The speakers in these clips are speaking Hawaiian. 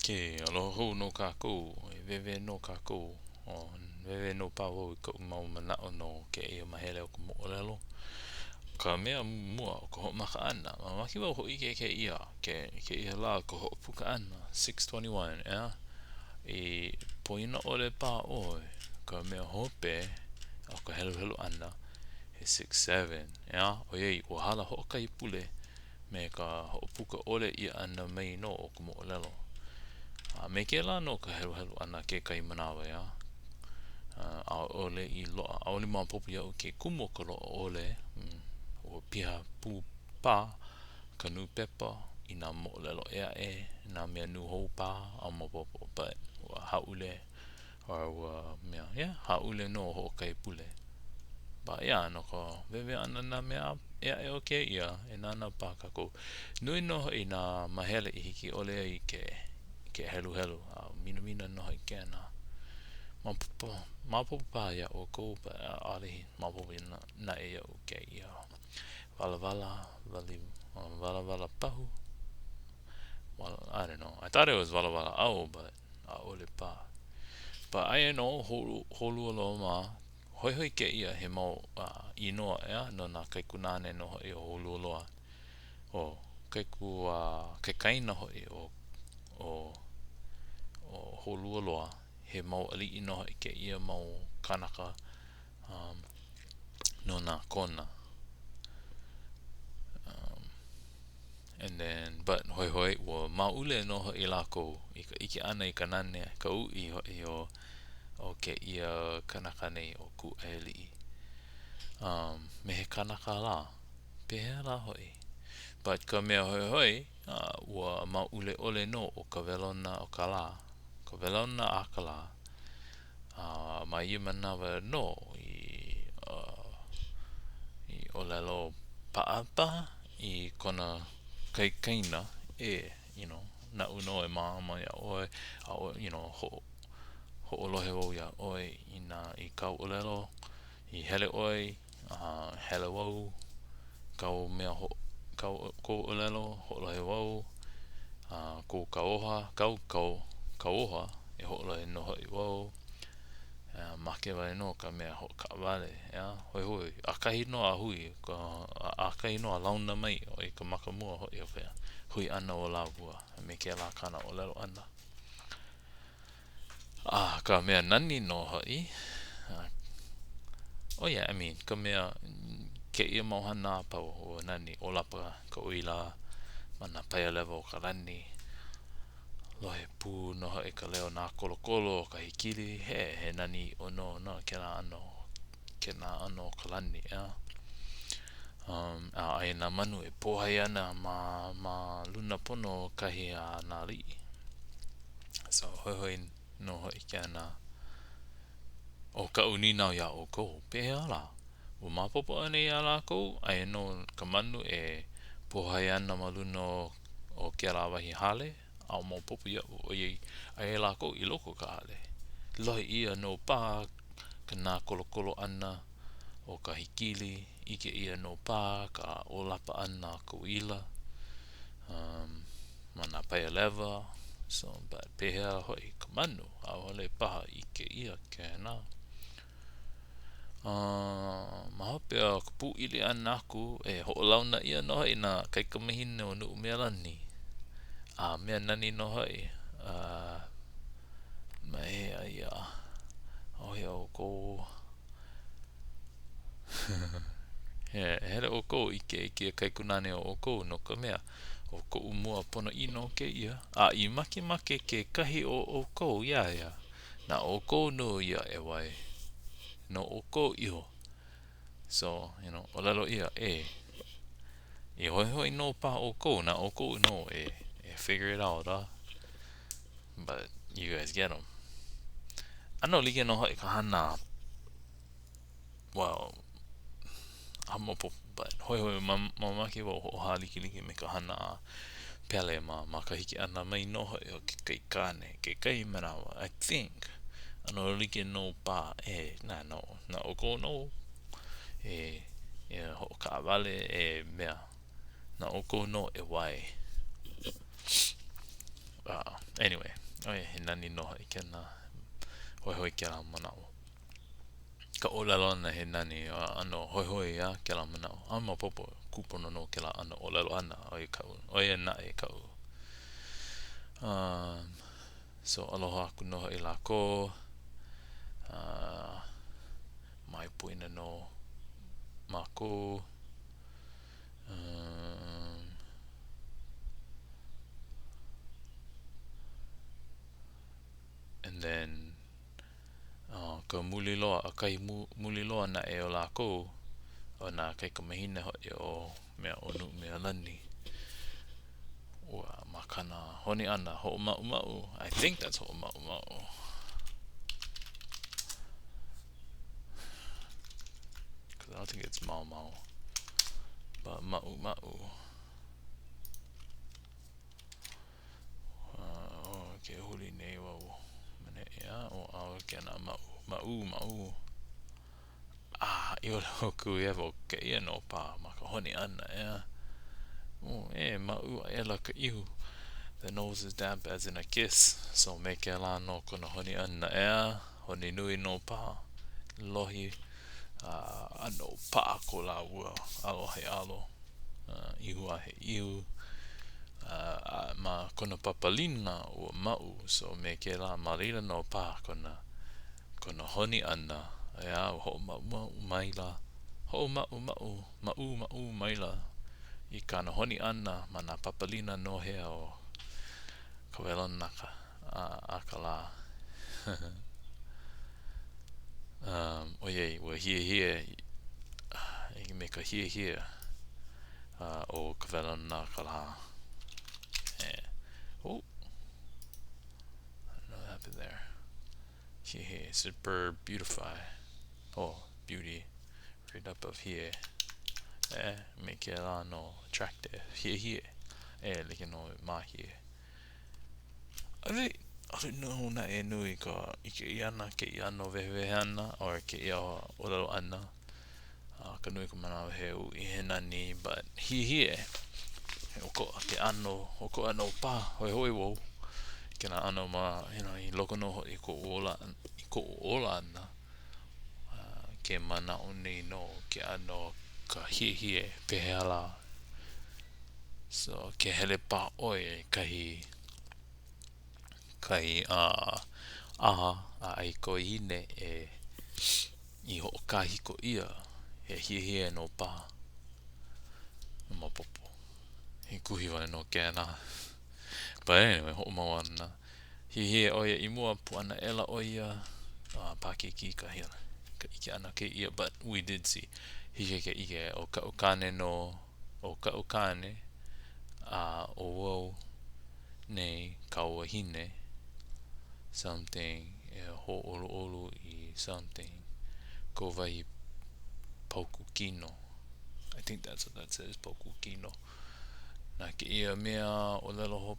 Ke aloha no kākou, e wewe no kākou, o wewe no pāwau I ka mau manao no ke e mahele o ka moolelo. Ka mea mua o ka ho'omaka ana, mamaki wau ho'i ke ia, ke ia la ka ho'opuka ana, 621, ea? I poina ole pā oi, ka mea hope, o ka helu ana, he 67, ea? O yei, o hala ho'okai pule, me ka ho'opuka ole ia ana mai no o ka moolelo. Me ke la no ka helu ana ke kai manawa ya. A ole I loa. A ole mapopi au ke kumo ka loa ole. O piha pu pa ka nu pepa I nā mo'olelo ea nā mea nu hou pa a mapopo. But haule or mea, yeah, haule no ho kai pule. But yeah, no ka wewe ana nā mea ea o ke ia e nana pa kako. Nui no I nā mahele I hiki ole I ke helu mina no I kena mapopo pa ya o ko pa ali mapopo na e o ke ia vala pahu. Well, I don't know, I thought it was vala au, but ole pa, but I know holu lo ma hoi ke ia he mau inoa ea no na kai kunane no I holu loa o kai ku ke kaina hoi o holua loa he mau ali ino I ke ia mau kanaka no na kona and then but hoi wa maule no I lako I ka iki ana I ka nane ka ui o ke ia kanaka nei o Kuaialii me he kanaka la pehea la hoi but ka mea hoi wa maule ole no o ka velona o ka la ka velona a ka la ma ia manawa no I olelo paapa I kona kaina you know na uno mama ya oi you know ho olohe o ya oi I kau olelo I hele oi hele wau kau mea kau ko olelo ho olohe wau ko kauoha kauoha e ho olohe no hoi wau make vai no ka mea ho ka vale ya hoi akahi no a hui ka akahi no a launa mai o I ka makamua hoi o pea hui ana o lavua me ke la kana o lelo ana ka mea nani no hoi oh yeah I mean ka mea ke ia mau hana pa o nani o lapa ka uila mana paya level ka lani lohe pu no hoi ka leo na kolo ka hikili he nani o no ke la ano ka lani ya ai na manu e pohai ana ma luna pono kahi na li so hoi no hoi ke ana o ka unina ya o ko pehea la o mapopo ane ya la ko ai no ka manu e pohai ana ma luna o ke la wahi hale a mapopo ya o ye ai la ko I loko ka hale lohi ia no pa kana kolo ana o ka hikili ike ia no pa ka olapa ana ko ila mana paya leva so but pehea hoi ka manu a ole paha ike ia ke na ma hope a ka pu ili ana aku e ho launa ia no hoi na kai ka mahine o nuu mea lani mea nani no hoi mai ia o ko hele o ko ike kai kunane o ko no ka mea o ko umua pono ino ke ia I make ke kahi o ko ya na o ko no ia e wai no o ko iho so you know olelo ia I hoi no pa o ko na o ko no figure it out but you guys get them ano lige no hoi ka hana well but hoi mamaki wa ho haliki me ka hana pele ma ka hiki ana mai no hoi o ke kai kane ke kai manawa I think ano like no pa na o ko no ho ka vale mea na o ko no e wai Anyway, he nani noho I kena hoihoi ke la manao. Ka olelo ana he nani ano hoihoi ia ke la manao. Ama popo kupono no ke la ano olelo ana oi na e kau. So aloha aku noho I la ko. Mai puina no mako. And then ka muliloa kai muliloa na e o la ko o na kai ka mahina o mea onu mea lani. Ua makana honi ana hoomaumau. I think that's hoomaumau. Cause I don't think it's mau. But mau. Ke huli nei wau. Mane ea o au ke na mau. I ole hoku evo ke ia no pa maka honi ana ea. Mau a ela ka ihu. The nose is damp as in a kiss. So me ke la no kona honi ana ea. Honi nui no pa. Lohi. Ano pa ko la ua. Alo he alo. Ihu a he ihu. Ma kona papalina o mau. So me ke la marila no pa kona honi ana. Ea ho mau maila. Ho mau maila. I kana honi ana ma na papalina no hea o Kuaialii naka akala. Ua hiehie I me ka hiehie o Kuaialii naka la. Oh, I don't know what happened there. Hiehie, super beautify. Oh, beauty. Right up of here. Me ke la no attractive. Hiehie. Like no mahie. I don't know na e nui ka I ke iana ke iano wehewehe ana or ke ia olelo ana. Ka nui ka manawa he u I he nani, but hiehie oko ke ano pa hoi wo ke na ano ma I loko no I ko ola ana ke mana oni no ke ano ka hiehie pehala. So ke hele pa oi kai aha a ai ko ine I ho ka hiko ia he hiehie no pa ma popo he kuhi wale no kena. But anyway, ho'omau ana hiehie oia I mua pu ana ela oia pakeki ka hia ka ike ana ke ia, but we did see hiehie ke ike o ka ukane no o ka ukane o wau nei ka wahine something ho olu I something ko vai pauku kino. I think that's what that says, pauku kino. Na ke ia mea olelo ho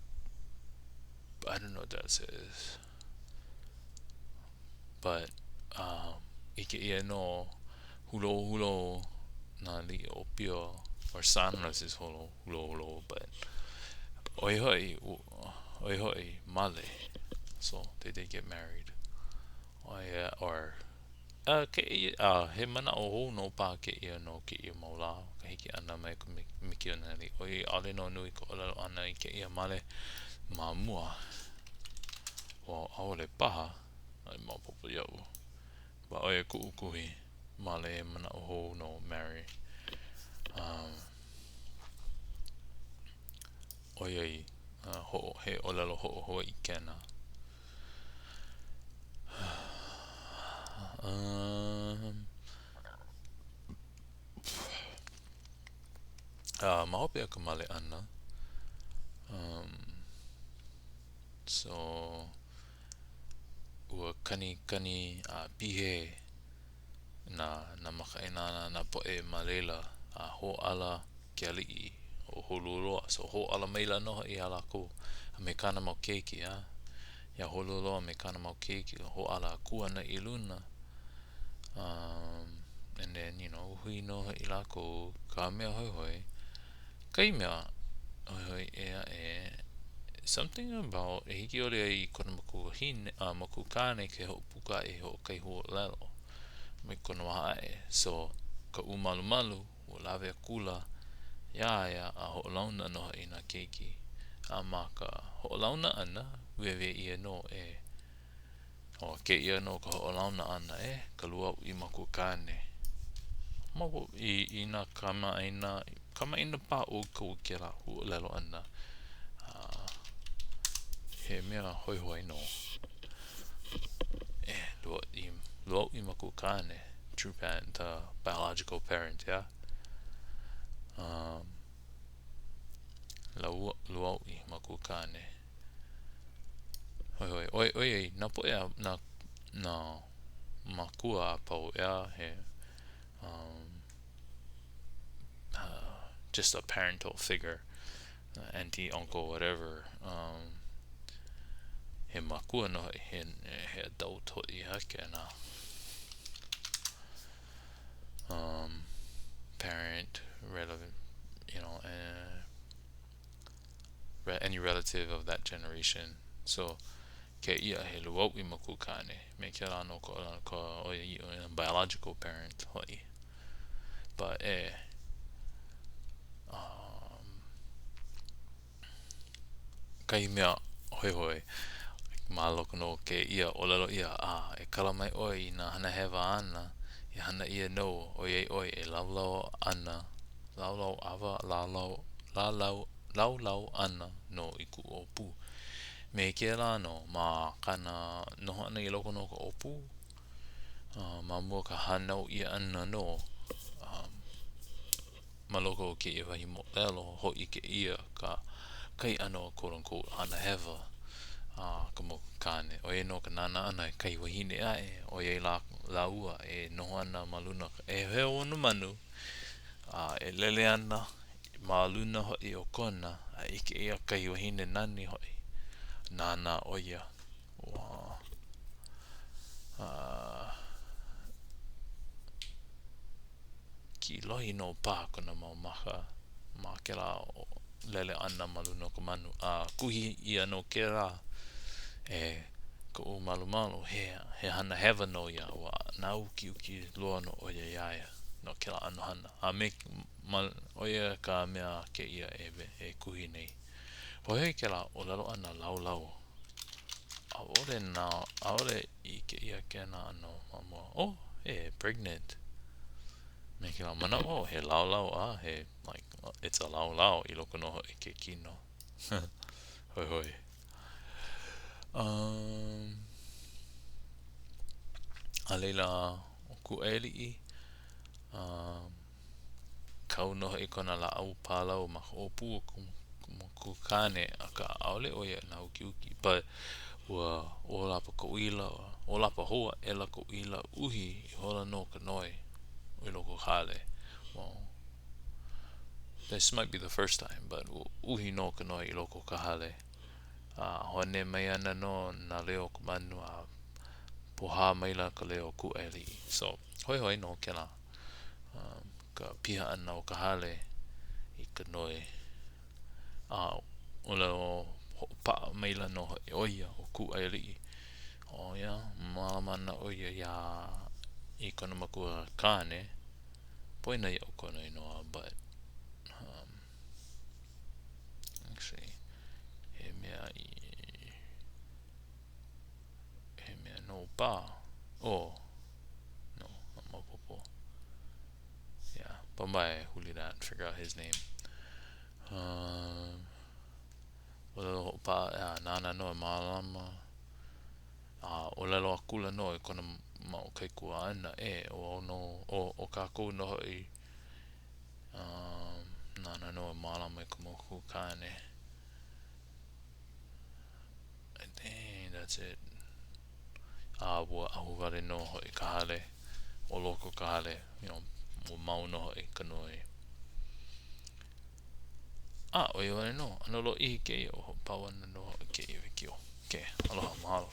I don't know what that says. But ike ia no hulo na li o pio or sunrise is hulo but oi hoi male. So they did get married. Or ke he mana o ho no pa ke ia no ke ia maulao ka hiki ana mai ko miki ona li oi ale no nui ko olelo ana I ke ia male ma mua o aole paha ai maopopo iau. But oi kuhi male mana o ho no marry. Oi he olelo ho I kena. Ma hope ka male ana. So ua kani pihe na makainana na poe malela ho ala Kuaialii o holuloa. So ho ala maila no I ala ko me kana mau keiki ya holuloa me kana mau keiki ho ala kuana I luna. And then hui no I la ko ka mea hoi kai mea hoi ea something about hiki ore I kona makukane ke ho puka e ho kai lelo me kona wahae. So ka malu malu o lawe kula ia a ho launa no ina keiki a maka ho launa ana wewe ia no o ke ia no ka ho launa ana ka luaui makukane mawo ina kama ina pa o ko ke la ho lelo ana he mea hoi hoi no luaui makukane true parent, biological parent, yeah. Luaui makukane hoi hoi oi na po na makua po he just a parental figure, auntie, uncle, whatever. He makua no he adult hoi hake na parent, relevant, any relative of that generation. So ke ia he luaui makukane me ke la no ko biological parent hoi. But kai mea hoi hoi maloko no ke ia olelo ia e kala mai oi I na hana hewa ana I hana ia no oi e laulau ana laulau ava laulau ana no I ku opu me ke la no ma kana noho ana I loko no ka opu ma mua ka hanau ia ana no maloko ke ia wahi Moolelo hoi ke ia ka kai ano quote unquote hana hewa ka makukane o no ka nana ana kai wahine o la laua noho ana maluna he ono manu lele ana maluna hoi o kona ike ia kai wahine nani hoi nana oia ki lohi no pa kona mau maka ma ke la lele ana maluna ka manu kuhi ia no ke la ka malu malu he hana hewa no ia wa na uki loa no oia iaia no ke la ano hana me oia ka mea ke ia kuhi nei hoi ke la olelo ana laulau aole I ke ia ke na ano mamua pregnant me ke la mana he laulau he like it's a laulau I loko no hoi ke kino hoi hoi a leila o Kuaialii kau no hoi kona laulau palau ma opu o makukane ka aole oia na uki but o lapa koila o lapa hoa la koila uhi I hola no ka noi o loko hale well this might be the first time but uhi no ka noi I loko ka hale hone mai ana no na leo ka manu poha maila ka leo Kuaialii so hoi hoi no ke la ka piha ana o ka hale I ka noi o leo pa maila no oia o Kuaialii ia malamana oia ia I kona makuakane poina ia o kona inoa but actually he mea no pa no mapopo yeah but my huli that figure out his name olelo pa nana no malama olelo akula no kona mau kai kua ana o no o kako no nana no malama ka makukane I think that's it ahuvare no hoi ka hale o loko ka hale o mau no hoi ka noi o iware no ano lo I ke o pawana no hoi ke I wikio aloha mahalo